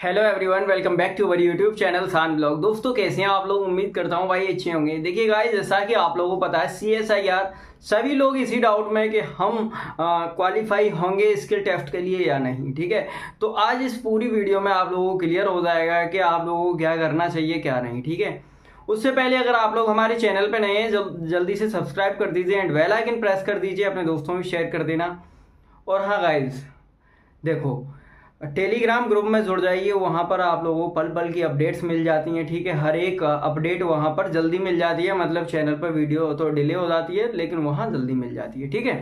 Hello everyone, welcome back to our YouTube channel सान blog. दोस्तों कैसे हैं आप लोग? उम्मीद करता हूं भाई अच्छे होंगे। देखिए गाइस, जैसा कि आप लोगों को पता है CSIR सभी लोग इसी डाउट में कि हम क्वालिफाई होंगे स्किल टेस्ट के लिए या नहीं। ठीक है, तो आज इस पूरी वीडियो में आप लोगों को क्लियर हो जाएगा कि आप लोगों को क्या करना चाहिए क्या नहीं। ठीक है, उससे पहले अगर आप लोग हमारे चैनल पर नए हैं जल्दी से सब्सक्राइब कर दीजिए एंड बेल आइकन प्रेस कर दीजिए, अपने दोस्तों में शेयर कर देना। और हाँ गाइज, देखो टेलीग्राम ग्रुप में जुड़ जाइए, वहाँ पर आप लोगों को पल पल की अपडेट्स मिल जाती हैं। ठीक है, हर एक अपडेट वहाँ पर जल्दी मिल जाती है। मतलब चैनल पर वीडियो तो डिले हो जाती है लेकिन वहाँ जल्दी मिल जाती है। ठीक है,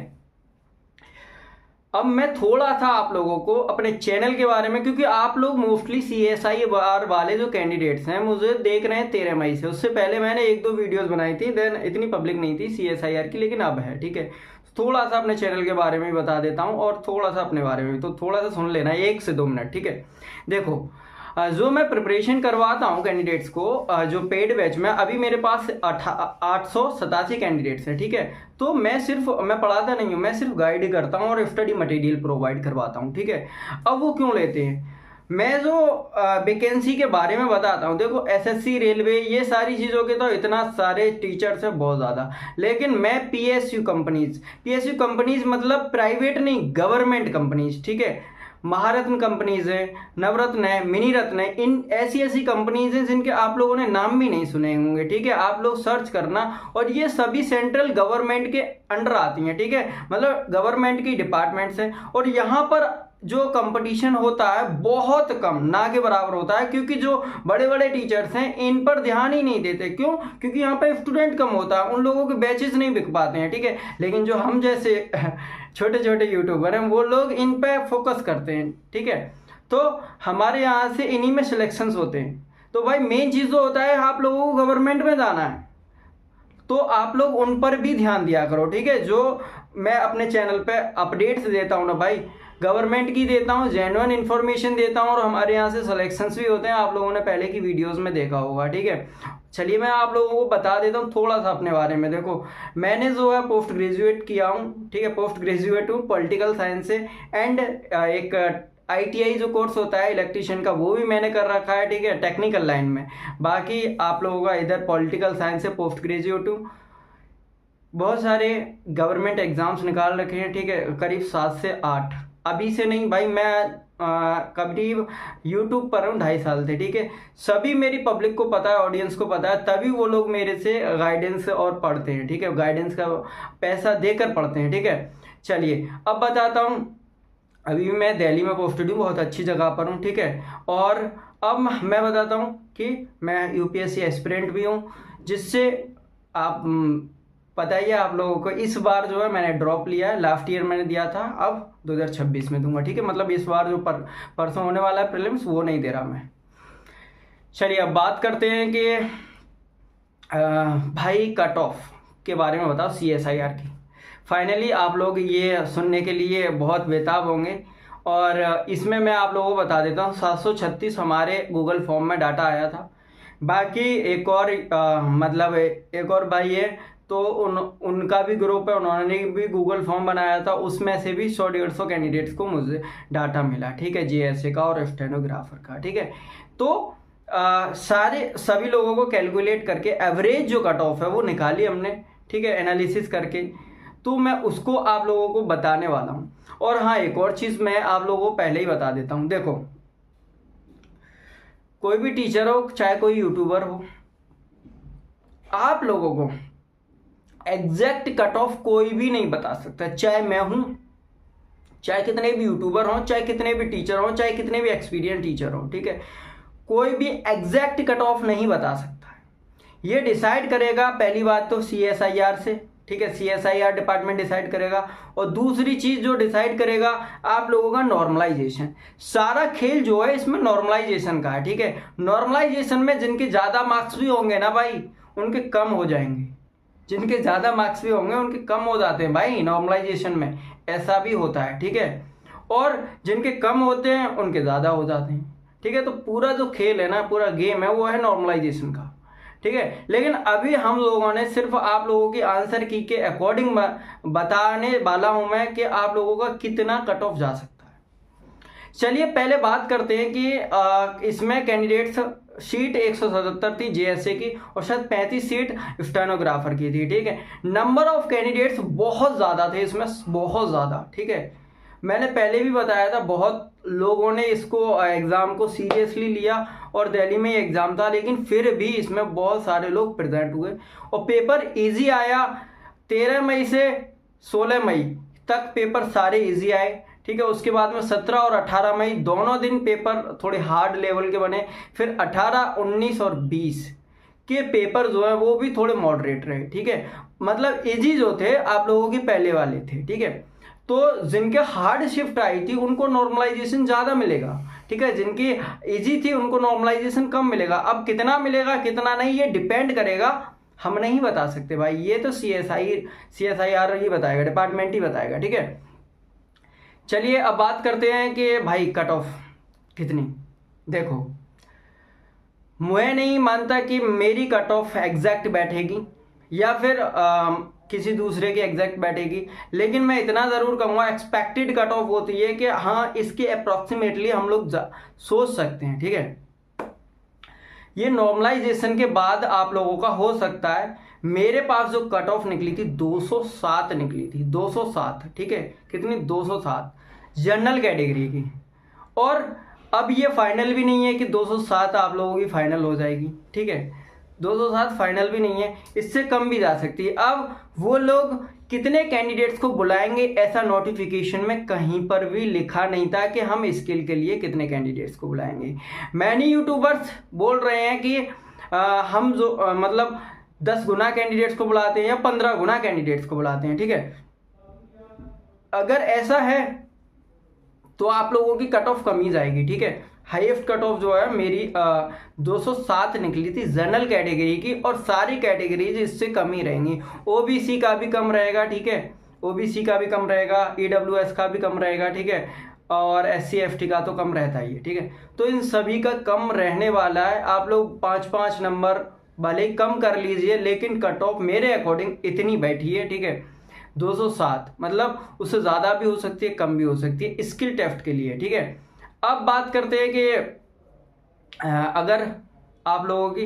अब मैं थोड़ा सा आप लोगों को अपने चैनल के बारे में, क्योंकि आप लोग मोस्टली CSIR वाले जो कैंडिडेट्स हैं मुझे देख रहे हैं 13 मई से। उससे पहले मैंने एक दो वीडियोस बनाई थी, देन इतनी पब्लिक नहीं थी CSIR की, लेकिन अब है। ठीक है, थोड़ा सा अपने चैनल के बारे में बता देता हूँ और थोड़ा सा अपने बारे में भी, तो थोड़ा सा सुन लेना 1 से 2 मिनट। ठीक है, देखो जो मैं प्रिपरेशन करवाता हूँ कैंडिडेट्स को, जो पेड बैच में अभी मेरे पास 887 कैंडिडेट्स हैं। ठीक है, तो मैं पढ़ाता नहीं हूँ, मैं सिर्फ गाइड करता हूँ और स्टडी मटेरियल प्रोवाइड करवाता हूँ। ठीक है, अब वो क्यों लेते हैं, मैं जो वैकेंसी के बारे में बताता हूँ। देखो SSC, रेलवे, ये सारी चीज़ों के तो इतना सारे टीचर्स हैं बहुत ज़्यादा, लेकिन मैं PSU कंपनीज मतलब प्राइवेट नहीं, गवर्नमेंट कंपनीज। ठीक है, महारत्न कंपनीज है, नवरत्न है, मिनी रत्न है, इन ऐसी कंपनीज हैं जिनके आप लोगों ने नाम भी नहीं सुने होंगे। ठीक है, आप लोग सर्च करना, और ये सभी सेंट्रल गवर्नमेंट के अंडर आती हैं। ठीक है, मतलब गवर्नमेंट की डिपार्टमेंट्स हैं, और यहाँ पर जो कंपटीशन होता है बहुत कम, ना के बराबर होता है, क्योंकि जो बड़े बड़े टीचर्स हैं इन पर ध्यान ही नहीं देते। क्यों? क्योंकि यहाँ पे स्टूडेंट कम होता है, उन लोगों के बैचेस नहीं बिक पाते हैं। ठीक है, लेकिन जो हम जैसे छोटे छोटे यूट्यूबर हैं वो लोग इन पे फोकस करते हैं। ठीक है, तो हमारे यहाँ से इन्हीं में सिलेक्शंस होते हैं। तो भाई मेन चीज़ तो होता है आप लोगों को गवर्नमेंट में जाना है, तो आप लोग उन पर भी ध्यान दिया करो। ठीक है, जो मैं अपने चैनल पे अपडेट्स देता हूँ ना भाई, गवर्नमेंट की देता हूँ, जेन्युइन इन्फॉर्मेशन देता हूँ, और हमारे यहाँ से सिलेक्शंस भी होते हैं। आप लोगों ने पहले की वीडियोस में देखा होगा। ठीक है, चलिए मैं आप लोगों को बता देता हूँ थोड़ा सा अपने बारे में। देखो मैंने जो है पोस्ट ग्रेजुएट किया हूँ। ठीक है, पोस्ट ग्रेजुएट हूँ पॉलिटिकल साइंस से, एंड एक ITI जो कोर्स होता है इलेक्ट्रीशियन का, वो भी मैंने कर रखा है। ठीक है, टेक्निकल लाइन में। बाकी आप लोगों का इधर पॉलिटिकल साइंस से पोस्ट ग्रेजुएट हूँ। बहुत सारे गवर्नमेंट एग्जाम्स निकाल रखे हैं। ठीक है, करीब 7 से 8, अभी से नहीं भाई, मैं करीब यूट्यूब पर हूँ 2.5 साल से। ठीक है, सभी मेरी पब्लिक को पता है, ऑडियंस को पता है, तभी वो लोग मेरे से गाइडेंस और पढ़ते हैं। ठीक है, गाइडेंस का पैसा देकर पढ़ते हैं। ठीक है, चलिए अब बताता हूँ। अभी भी मैं दिल्ली में पोस्टेड हूँ, बहुत अच्छी जगह पर हूँ। ठीक है, और अब मैं बताता हूँ कि मैं UPSC एस्पिरेंट भी हूँ, जिससे आप पता ही है आप लोगों को। इस बार जो है मैंने ड्रॉप लिया है, लास्ट ईयर मैंने दिया था, अब 2026 में दूंगा। ठीक है, मतलब इस बार जो परसों होने वाला है प्रीलिम्स, वो नहीं दे रहा मैं। चलिए अब बात करते हैं कि भाई कट ऑफ के बारे में बताओ CSIR की। फाइनली आप लोग ये सुनने के लिए बहुत बेताब होंगे, और इसमें मैं आप लोगों को बता देता हूँ 736 हमारे गूगल फॉर्म में डाटा आया था। बाकी एक और मतलब एक और भाई है, तो उनका भी ग्रुप है, उन्होंने भी गूगल फॉर्म बनाया था, उसमें से भी 100-150 कैंडिडेट्स को मुझे डाटा मिला। ठीक है, GSA का और स्टेनोग्राफर का। ठीक है, तो सभी लोगों को कैलकुलेट करके एवरेज जो कट ऑफ है वो निकाली हमने। ठीक है, एनालिसिस करके, तो मैं उसको आप लोगों को बताने वाला हूँ। और हाँ, एक और चीज़ मैं आप लोगों को पहले ही बता देता हूँ। देखो कोई भी टीचर हो चाहे कोई यूट्यूबर हो, आप लोगों को एग्जैक्ट कट ऑफ कोई भी नहीं बता सकता। चाहे मैं हूं, चाहे कितने भी यूट्यूबर हों, चाहे कितने भी टीचर हों, चाहे कितने भी एक्सपीरियंस टीचर हों। ठीक है, कोई भी एग्जैक्ट कट ऑफ नहीं बता सकता है। ये डिसाइड करेगा पहली बात तो CSIR से। ठीक है, CSIR डिपार्टमेंट डिसाइड करेगा, और दूसरी चीज जो डिसाइड करेगा आप लोगों का नॉर्मलाइजेशन। सारा खेल जो है इसमें नॉर्मलाइजेशन का है। ठीक है, नॉर्मलाइजेशन में जिनके ज्यादा मार्क्स भी होंगे ना भाई, उनके कम हो जाएंगे, जिनके ज़्यादा मार्क्स भी होंगे उनके कम हो जाते हैं भाई नॉर्मलाइजेशन में, ऐसा भी होता है। ठीक है, और जिनके कम होते हैं उनके ज़्यादा हो जाते हैं। ठीक है, तो पूरा जो खेल है ना, पूरा गेम है, वो है नॉर्मलाइजेशन का। ठीक है, लेकिन अभी हम लोगों ने सिर्फ आप लोगों की आंसर की के अकॉर्डिंग बताने वाला हूं मैं कि आप लोगों का कितना कट ऑफ जा सकता है। चलिए पहले बात करते हैं कि इसमें कैंडिडेट्स सीट 177 थी जेएसए की और शायद 35 सीट स्टेनोग्राफर की थी, ठीक है। नंबर ऑफ कैंडिडेट्स बहुत ज़्यादा थे इसमें, बहुत ज़्यादा, ठीक है। मैंने पहले भी बताया था, बहुत लोगों ने इसको एग्ज़ाम को सीरियसली लिया और दिल्ली में ही एग्ज़ाम था, लेकिन फिर भी इसमें बहुत सारे लोग प्रेजेंट हुए और पेपर इजी आया। 13 मई से 16 मई तक पेपर सारे इजी आए, ठीक है। उसके बाद में 17 और 18 मई दोनों दिन पेपर थोड़े हार्ड लेवल के बने। फिर 18, 19 और 20 के पेपर जो है वो भी थोड़े मॉडरेट रहे, ठीक है। मतलब इजी जो थे आप लोगों के पहले वाले थे, ठीक है। तो जिनके हार्ड शिफ्ट आई थी उनको नॉर्मलाइजेशन ज़्यादा मिलेगा, ठीक है। जिनकी इजी थी उनको नॉर्मलाइजेशन कम मिलेगा। अब कितना मिलेगा कितना नहीं ये डिपेंड करेगा, हम नहीं बता सकते भाई, ये तो CSIR ही बताएगा, डिपार्टमेंट ही बताएगा, ठीक है। चलिए अब बात करते हैं कि भाई कट ऑफ कितनी। देखो मैं नहीं मानता कि मेरी कट ऑफ एग्जैक्ट बैठेगी या फिर किसी दूसरे की एग्जैक्ट बैठेगी, लेकिन मैं इतना ज़रूर कहूँगा एक्सपेक्टेड कट ऑफ होती है कि हाँ इसके अप्रॉक्सीमेटली हम लोग सोच सकते हैं, ठीक है। ये नॉर्मलाइजेशन के बाद आप लोगों का हो सकता है। मेरे पास जो कट ऑफ निकली थी 207 निकली थी, 207, ठीक है। कितनी? 207 जनरल कैटेगरी की। और अब ये फाइनल भी नहीं है कि 207 आप लोगों की फाइनल हो जाएगी, ठीक है। 207 फाइनल भी नहीं है, इससे कम भी जा सकती है। अब वो लोग कितने कैंडिडेट्स को बुलाएंगे ऐसा नोटिफिकेशन में कहीं पर भी लिखा नहीं था कि हम स्किल के लिए कितने कैंडिडेट्स को बुलाएंगे। मैनी यूट्यूबर्स बोल रहे हैं कि हम जो मतलब 10 गुना कैंडिडेट्स को बुलाते हैं या 15 गुना कैंडिडेट्स को बुलाते हैं, ठीक है। अगर ऐसा है तो आप लोगों की कट ऑफ कम ही जाएगी, ठीक है। हाईएस्ट कट ऑफ जो है मेरी 207 निकली थी जनरल कैटेगरी की, और सारी कैटेगरीज इससे कम ही रहेंगी। ओबीसी का भी कम रहेगा, ठीक है। ओबीसी का भी कम रहेगा, ईडब्ल्यूएस का भी कम रहेगा, ठीक है। और SC ST का तो कम रहता ही है, ठीक है। तो इन सभी का कम रहने वाला है। आप लोग 5-5 नंबर भले ही कम कर लीजिए, लेकिन कट ऑफ मेरे अकॉर्डिंग इतनी बैठी है, ठीक है। 207 मतलब उससे ज़्यादा भी हो सकती है, कम भी हो सकती है स्किल टेस्ट के लिए, ठीक है। अब बात करते हैं कि अगर आप लोगों की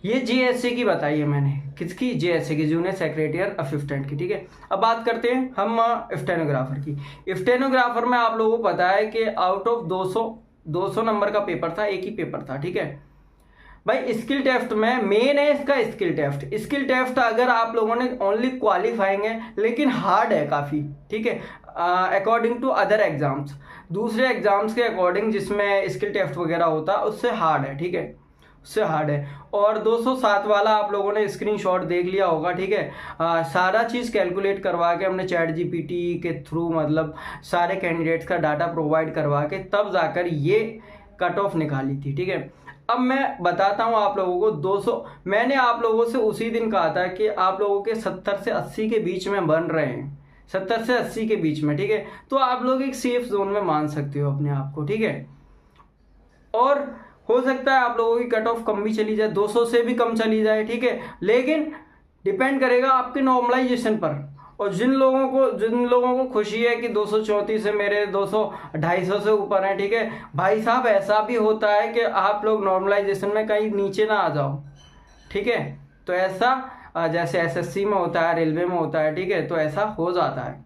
ये JSA की बताई है मैंने, किसकी? JSA की, जूनियर सेक्रेटरी असिस्टेंट की, ठीक है। अब बात करते हैं हम स्टेनोग्राफर की। स्टेनोग्राफर में आप लोगों को पता है कि आउट ऑफ 200 नंबर का पेपर था, एक ही पेपर था, ठीक है भाई। स्किल टेस्ट में मेन है इसका स्किल टेस्ट। स्किल टेस्ट अगर आप लोगों ने ओनली क्वालिफाइंग है, लेकिन हार्ड है काफ़ी, ठीक है, अकॉर्डिंग टू अदर एग्जाम्स। दूसरे एग्जाम्स के अकॉर्डिंग जिसमें स्किल टेस्ट वगैरह होता है उससे हार्ड है, ठीक है, उससे हार्ड है। और 207 वाला आप लोगों ने स्क्रीनशॉट देख लिया होगा, ठीक है। सारा चीज़ कैलकुलेट करवा के हमने ChatGPT के थ्रू मतलब सारे कैंडिडेट्स का डाटा प्रोवाइड करवा के तब जाकर ये कट ऑफ निकाली थी, ठीक है। अब मैं बताता हूँ आप लोगों को 200, मैंने आप लोगों से उसी दिन कहा था कि आप लोगों के 70 से 80 के बीच में बन रहे हैं, 70 से 80 के बीच में, ठीक है। तो आप लोग एक सेफ जोन में मान सकते हो अपने आप को, ठीक है। और हो सकता है आप लोगों की कट ऑफ कम भी चली जाए, 200 से भी कम चली जाए, ठीक है। लेकिन डिपेंड करेगा आपके नॉर्मलाइजेशन पर। और जिन लोगों को खुशी है कि 234 से मेरे 200-250 से ऊपर है, ठीक है भाई साहब, ऐसा भी होता है कि आप लोग नॉर्मलाइजेशन में कहीं नीचे ना आ जाओ, ठीक है। तो ऐसा जैसे SSC में होता है, रेलवे में होता है, ठीक है, तो ऐसा हो जाता है।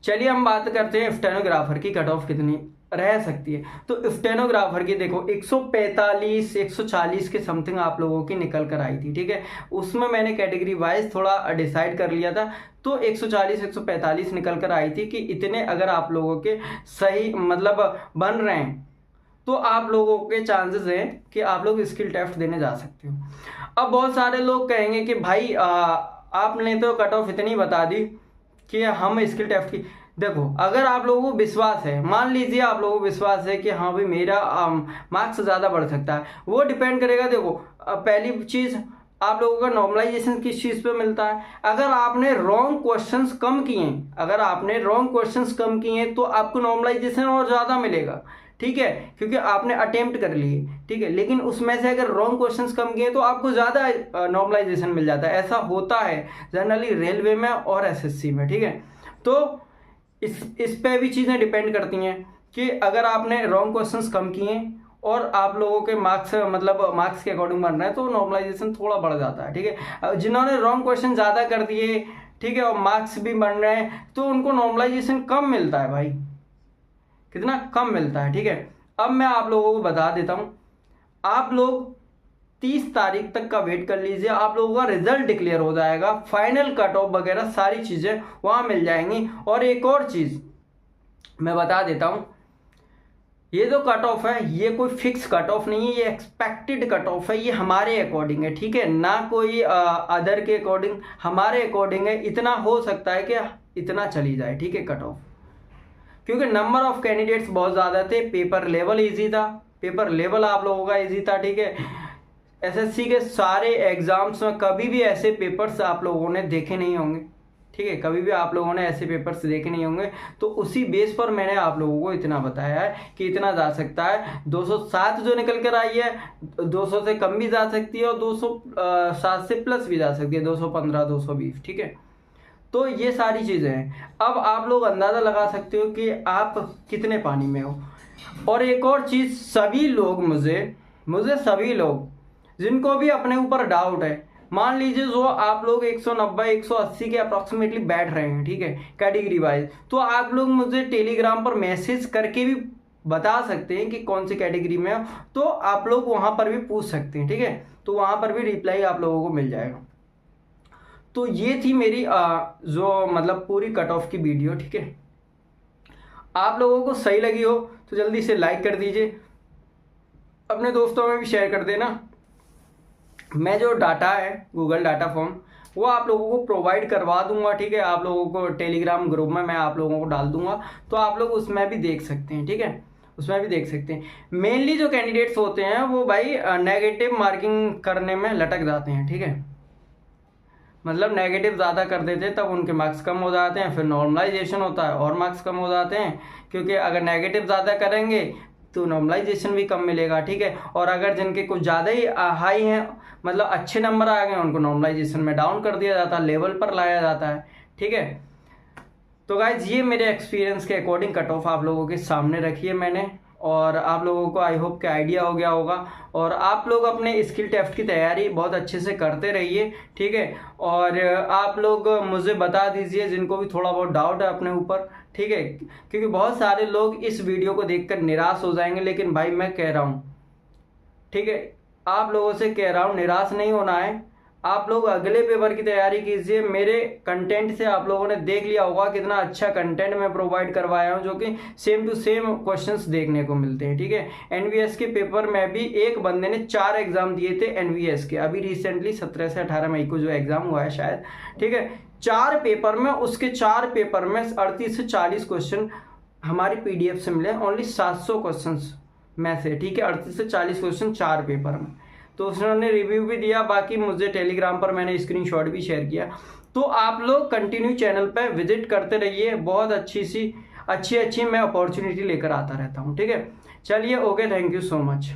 चलिए हम बात करते हैं स्टेनोग्राफर की कट ऑफ कितनी रह सकती है। तो स्टेनोग्राफर की देखो 145 140 के समथिंग आप लोगों की निकल कर आई थी, ठीक है। उसमें मैंने कैटेगरी वाइज थोड़ा डिसाइड कर लिया था, तो 140 145 निकल कर आई थी कि इतने अगर आप लोगों के सही मतलब बन रहे हैं तो आप लोगों के चांसेस हैं कि आप लोग स्किल टेस्ट देने जा सकते हो। अब बहुत सारे लोग कहेंगे कि भाई आपने तो कट ऑफ इतनी बता दी कि हम स्किल टेस्ट की, देखो अगर आप लोगों को विश्वास है, मान लीजिए आप लोगों को विश्वास है कि हाँ भाई मेरा मार्क्स ज़्यादा बढ़ सकता है, वो डिपेंड करेगा। देखो पहली चीज़ आप लोगों का नॉर्मलाइजेशन किस चीज़ पे मिलता है। अगर आपने रॉन्ग क्वेश्चंस कम किए तो आपको नॉर्मलाइजेशन और ज़्यादा मिलेगा, ठीक है, क्योंकि आपने अटेम्प्ट कर लिए, ठीक है। लेकिन उसमें से अगर रॉन्ग क्वेश्चंस कम किए तो आपको ज़्यादा नॉर्मलाइजेशन मिल जाता है। ऐसा होता है जनरली रेलवे में और SSC में, ठीक है। तो इस पे भी चीज़ें डिपेंड करती हैं कि अगर आपने रॉन्ग क्वेश्चंस कम किए और आप लोगों के मार्क्स मतलब मार्क्स के अकॉर्डिंग बन रहे हैं तो नॉर्मलाइजेशन थोड़ा बढ़ जाता है, ठीक है। जिन्होंने रॉन्ग क्वेश्चन ज़्यादा कर दिए, ठीक है, और मार्क्स भी बन रहे हैं तो उनको नॉर्मलाइजेशन कम मिलता है भाई, कितना कम मिलता है, ठीक है। अब मैं आप लोगों को बता देता हूँ, आप लोग 30 तारीख तक का वेट कर लीजिए, आप लोगों का रिजल्ट डिक्लेयर हो जाएगा, फाइनल कट ऑफ वगैरह सारी चीज़ें वहाँ मिल जाएंगी। और एक और चीज़ मैं बता देता हूँ, ये जो कट ऑफ है ये कोई फिक्स कट ऑफ नहीं है, ये एक्सपेक्टेड कट ऑफ है, ये हमारे अकॉर्डिंग है, ठीक है, ना कोई अदर के अकॉर्डिंग, हमारे अकॉर्डिंग है। इतना हो सकता है कि इतना चली जाए, ठीक है, कट ऑफ, क्योंकि नंबर ऑफ कैंडिडेट्स बहुत ज़्यादा थे, पेपर लेवल ईजी था, पेपर लेवल आप लोगों का ईजी था, ठीक है। एसएससी के सारे एग्जाम्स में कभी भी ऐसे पेपर्स आप लोगों ने देखे नहीं होंगे, ठीक है, कभी भी आप लोगों ने ऐसे पेपर्स देखे नहीं होंगे। तो उसी बेस पर मैंने आप लोगों को इतना बताया है कि इतना जा सकता है। 207 जो निकल कर आई है, 200 से कम भी जा सकती है और 207 से प्लस भी जा सकती है, 215 220, ठीक है। तो ये सारी चीज़ें हैं। अब आप लोग अंदाज़ा लगा सकते हो कि आप कितने पानी में हो। और एक और चीज़, सभी लोग मुझे सभी लोग जिनको भी अपने ऊपर डाउट है, मान लीजिए जो आप लोग 190 180 के अप्रॉक्सीमेटली बैठ रहे हैं, ठीक है, कैटेगरी वाइज, तो आप लोग मुझे टेलीग्राम पर मैसेज करके भी बता सकते हैं कि कौन सी कैटेगरी में हो, तो आप लोग वहाँ पर भी पूछ सकते हैं, ठीक है, तो वहाँ पर भी रिप्लाई आप लोगों को मिल जाएगा। तो ये थी मेरी जो मतलब पूरी कट ऑफ की वीडियो, ठीक है। आप लोगों को सही लगी हो तो जल्दी से लाइक कर दीजिए, अपने दोस्तों में भी शेयर कर देना। मैं जो डाटा है गूगल डाटा फॉर्म वो आप लोगों को प्रोवाइड करवा दूंगा, ठीक है, आप लोगों को टेलीग्राम ग्रुप में मैं आप लोगों को डाल दूंगा, तो आप लोग उसमें भी देख सकते हैं, ठीक है, उसमें भी देख सकते हैं। मेनली जो कैंडिडेट्स होते हैं वो भाई नेगेटिव मार्किंग करने में लटक जाते हैं, ठीक है, मतलब नेगेटिव ज़्यादा कर देते हैं तब उनके मार्क्स कम हो जाते हैं, फिर नॉर्मलाइजेशन होता है और मार्क्स कम हो जाते हैं, क्योंकि अगर नेगेटिव ज़्यादा करेंगे तो नॉर्मलाइजेशन भी कम मिलेगा, ठीक है। और अगर जिनके कुछ ज़्यादा ही हाई हैं, मतलब अच्छे नंबर आ गए, उनको नॉर्मलाइजेशन में डाउन कर दिया जाता है, लेवल पर लाया जाता है, ठीक है। तो गाइज ये मेरे एक्सपीरियंस के अकॉर्डिंग कट ऑफ आप लोगों के सामने रखी है मैंने, और आप लोगों को आई होप के आइडिया हो गया होगा। और आप लोग अपने स्किल टेस्ट की तैयारी बहुत अच्छे से करते रहिए, ठीक है। और आप लोग मुझे बता दीजिए जिनको भी थोड़ा बहुत डाउट है अपने ऊपर, ठीक है, क्योंकि बहुत सारे लोग इस वीडियो को देखकर निराश हो जाएंगे, लेकिन भाई मैं कह रहा हूँ, ठीक है, आप लोगों से कह रहा हूँ निराश नहीं होना है। आप लोग अगले पेपर की तैयारी कीजिए। मेरे कंटेंट से आप लोगों ने देख लिया होगा कितना अच्छा कंटेंट मैं प्रोवाइड करवाया हूँ, जो कि सेम टू सेम क्वेश्चंस देखने को मिलते हैं, ठीक है। एनवीएस के पेपर में भी एक बंदे ने 4 एग्जाम दिए थे एनवीएस के, अभी रिसेंटली 17 से 18 मई को जो एग्जाम हुआ है शायद, ठीक है। 4 पेपर में, उसके 4 पेपर में 38 से 40 क्वेश्चन हमारी पीडीएफ से मिले, ओनली 700 क्वेश्चन में से, ठीक है, 38 से 40 क्वेश्चन 4 पेपर में। तो उसने रिव्यू भी दिया, बाकी मुझे टेलीग्राम पर मैंने स्क्रीनशॉट भी शेयर किया। तो आप लोग कंटिन्यू चैनल पे विजिट करते रहिए, बहुत अच्छी मैं अपॉर्चुनिटी लेकर आता रहता हूँ, ठीक है। चलिए, okay, thank you so much.